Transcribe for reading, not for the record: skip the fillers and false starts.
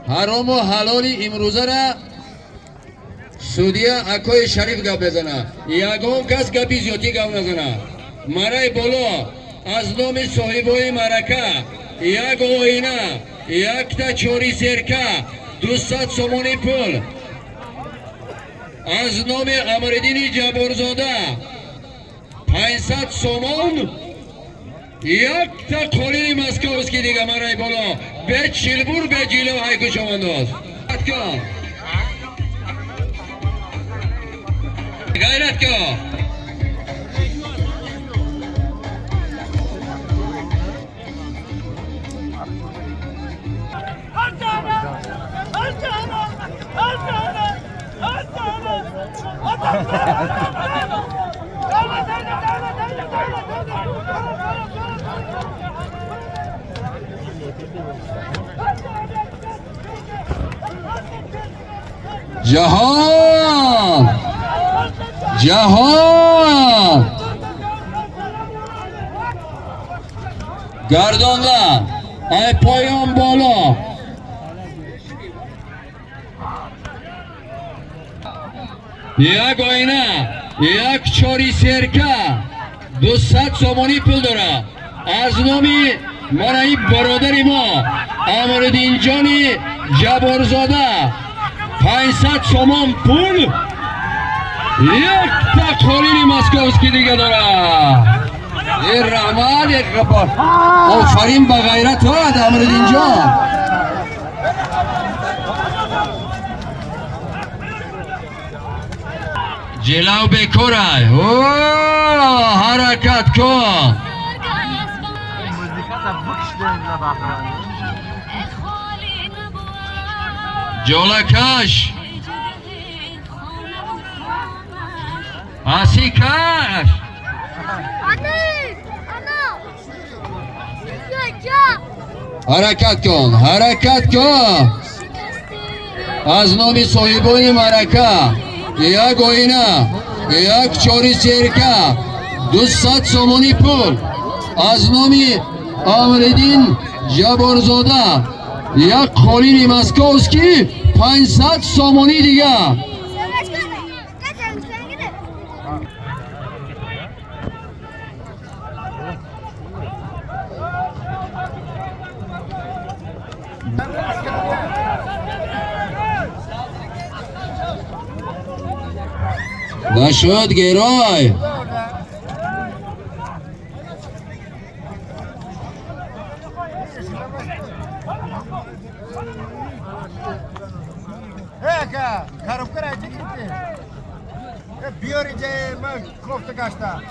حرام و حلالی امروزه را судия акои шариф гап мезана. Ягон кас гапи зиёдӣ гап назана. Мараи боло аз номи соҳибои марака як оина, якта чори серка 200 сомони пул. аз номи Амриддини Ҷаборзода 500 сомон. якта қолини московский дига мараи боло бе чилбур бе ҷило ҳайкушавандоз. Gayret ko. Jahan! Jahan! Gardonlar, ay poyon bolo. یک oyna, یک چاری serka 200 somoni pul dora. از نومی منای برادری ما امردین جانی جبارزاده 500 سومون پول. یک تا قولینی ماسکوفسکی دیگه داره. این رحمت یک قبار آفرین با غیرت ها امردین جان. جلو بکره حرکت کن. جولکش آسیکش حرکت کن، حرکت کن. از نام صاحبان مرکه یک آینه، یک چاری سرکه 200 سومانی پول. از نام امرددین جبارزاده یک قالین ماسکوفسکی 500 سومانی دیگه. نشد گرای. Eka, karup kara çekildi. Biyor iyice ben kofta kaçta.